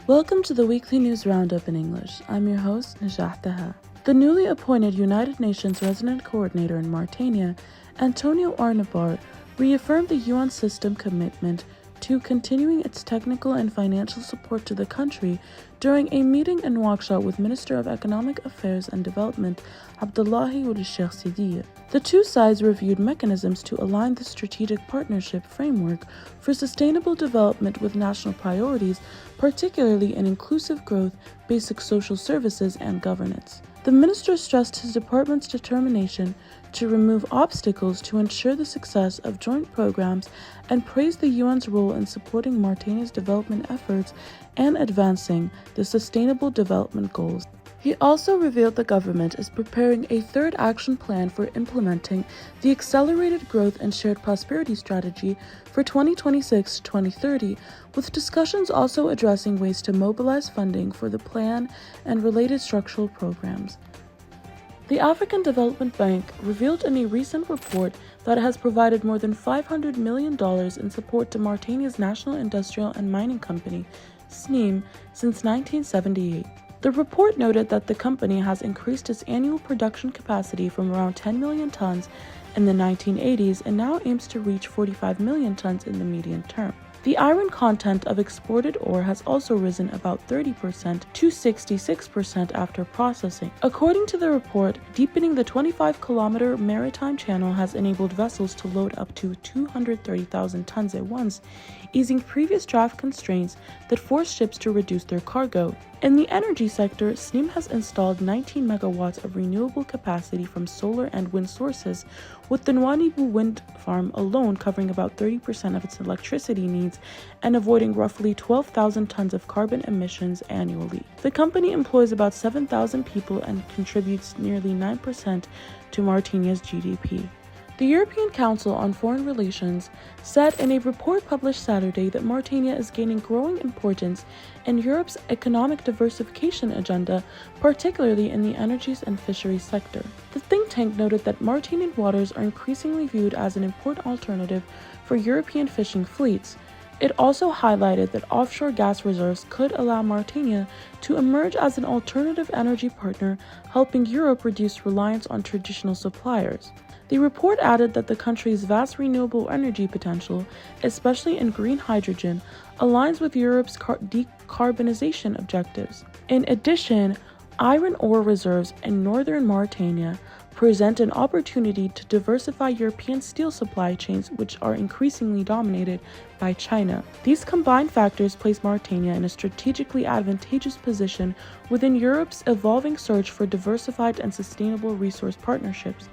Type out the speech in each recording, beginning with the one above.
Welcome to the weekly news roundup in English. I'm your host, Najah Taha. The newly appointed United Nations Resident Coordinator in Mauritania, Antonio Arnabar, reaffirmed the UN system commitment to continuing its technical and financial support to the country during a meeting in Nouakchott with Minister of Economic Affairs and Development Abdullahi Ould Sheikh Sidiya. The two sides reviewed mechanisms to align the strategic partnership framework for sustainable development with national priorities, particularly in inclusive growth, basic social services, and governance. The minister stressed his department's determination to remove obstacles to ensure the success of joint programs and praised the UN's role in supporting Mauritania's development efforts and advancing the Sustainable Development Goals. He also revealed the government is preparing a third action plan for implementing the Accelerated Growth and Shared Prosperity Strategy for 2026-2030, with discussions also addressing ways to mobilize funding for the plan and related structural programs. The African Development Bank revealed in a recent report that it has provided more than $500 million in support to Mauritania's National Industrial and Mining Company, SNIM, since 1978. The report noted that the company has increased its annual production capacity from around 10 million tons in the 1980s and now aims to reach 45 million tons in the medium term. The iron content of exported ore has also risen about 30% to 66% after processing. According to the report, deepening the 25-kilometer maritime channel has enabled vessels to load up to 230,000 tons at once, easing previous draft constraints that forced ships to reduce their cargo. In the energy sector, SNIM has installed 19 megawatts of renewable capacity from solar and wind sources, with the Nouadhibou wind farm alone covering about 30% of its electricity needs and avoiding roughly 12,000 tons of carbon emissions annually. The company employs about 7,000 people and contributes nearly 9% to Mauritania's GDP. The European Council on Foreign Relations said in a report published Saturday that Mauritania is gaining growing importance in Europe's economic diversification agenda, particularly in the energies and fisheries sector. The think tank noted that Mauritanian waters are increasingly viewed as an important alternative for European fishing fleets. It also highlighted that offshore gas reserves could allow Mauritania to emerge as an alternative energy partner, helping Europe reduce reliance on traditional suppliers. The report added that the country's vast renewable energy potential, especially in green hydrogen, aligns with Europe's decarbonization objectives. In addition, iron ore reserves in northern Mauritania present an opportunity to diversify European steel supply chains, which are increasingly dominated by China. These combined factors place Mauritania in a strategically advantageous position within Europe's evolving search for diversified and sustainable resource partnerships.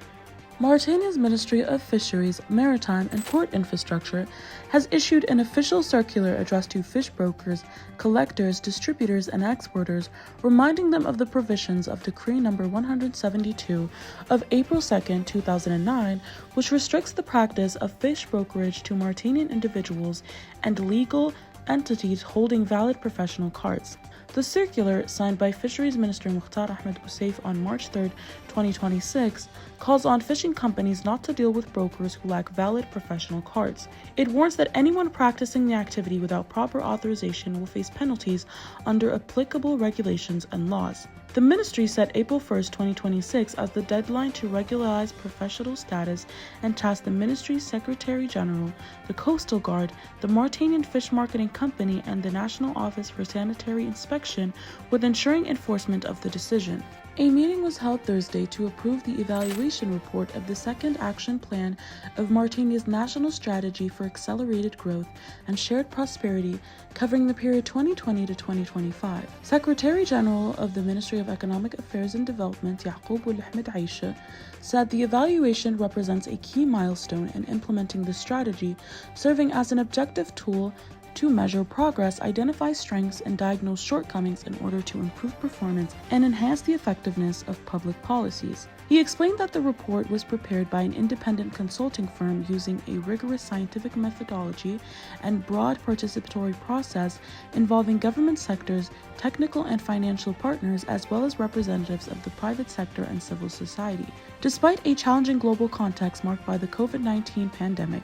Mauritania's Ministry of Fisheries, Maritime and Port Infrastructure has issued an official circular addressed to fish brokers, collectors, distributors, and exporters, reminding them of the provisions of Decree No. 172 of April 2, 2009, which restricts the practice of fish brokerage to Mauritanian individuals and legal entities holding valid professional cards. The circular, signed by Fisheries Minister Mukhtar Ahmed Boussaif on March 3, 2026, calls on fishing companies not to deal with brokers who lack valid professional cards. It warns that anyone practicing the activity without proper authorization will face penalties under applicable regulations and laws. The ministry set April 1, 2026 as the deadline to regularize professional status and tasked the ministry's Secretary General, the Coastal Guard, the Mauritanian Fish Marketing Company, and the National Office for Sanitary Inspection with ensuring enforcement of the decision. A meeting was held Thursday to approve the evaluation report of the second action plan of Mauritania's national strategy for accelerated growth and shared prosperity, covering the period 2020 to 2025. Secretary General of the Ministry of Economic Affairs and Development, Yaqub Al-Ahmed Aisha, said the evaluation represents a key milestone in implementing the strategy, serving as an objective tool to measure progress, identify strengths, and diagnose shortcomings in order to improve performance and enhance the effectiveness of public policies. He explained that the report was prepared by an independent consulting firm using a rigorous scientific methodology and broad participatory process involving government sectors, technical and financial partners, as well as representatives of the private sector and civil society. Despite a challenging global context marked by the COVID-19 pandemic,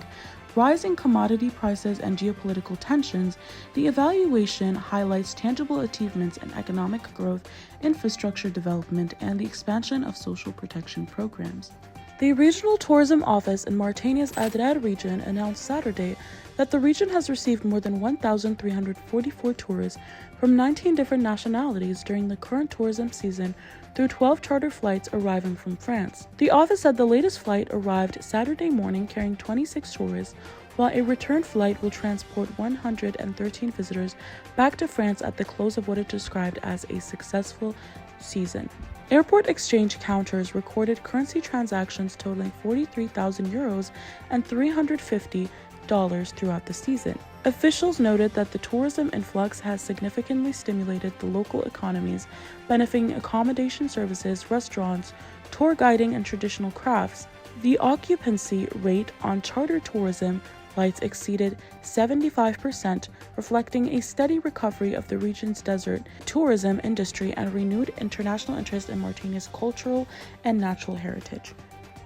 rising commodity prices and geopolitical tensions, the evaluation highlights tangible achievements in economic growth, infrastructure development, and the expansion of social protection programs. The Regional Tourism Office in Mauritania's Adrar region announced Saturday that the region has received more than 1,344 tourists from 19 different nationalities during the current tourism season through 12 charter flights arriving from France. The office said the latest flight arrived Saturday morning carrying 26 tourists, while a return flight will transport 113 visitors back to France at the close of what it described as a successful season. Airport exchange counters recorded currency transactions totaling 43,000 euros and $350 throughout the season. Officials noted that the tourism influx has significantly stimulated the local economies, benefiting accommodation services, restaurants, tour guiding, and traditional crafts. The occupancy rate on charter tourism flights exceeded 75%, reflecting a steady recovery of the region's desert tourism industry and renewed international interest in Mauritania's cultural and natural heritage.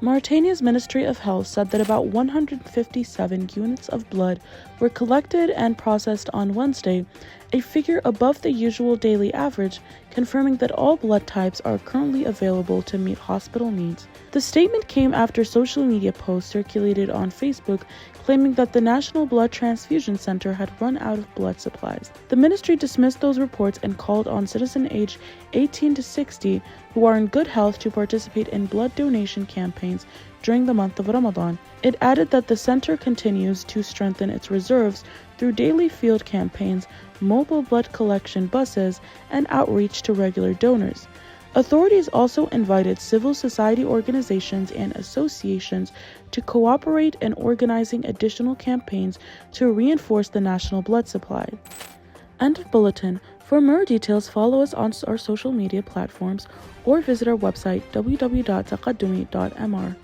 Mauritania's Ministry of Health said that about 157 units of blood were collected and processed on Wednesday, a figure above the usual daily average, confirming that all blood types are currently available to meet hospital needs. The statement came after social media posts circulated on Facebook claiming that the National Blood Transfusion Center had run out of blood supplies. The ministry dismissed those reports and called on citizens aged 18 to 60 who are in good health to participate in blood donation campaigns during the month of Ramadan. It added that the center continues to strengthen its reserves through daily field campaigns, mobile blood collection buses, and outreach to regular donors. Authorities also invited civil society organizations and associations to cooperate in organizing additional campaigns to reinforce the national blood supply. End of bulletin. For more details, follow us on our social media platforms or visit our website www.taqaddumi.mr.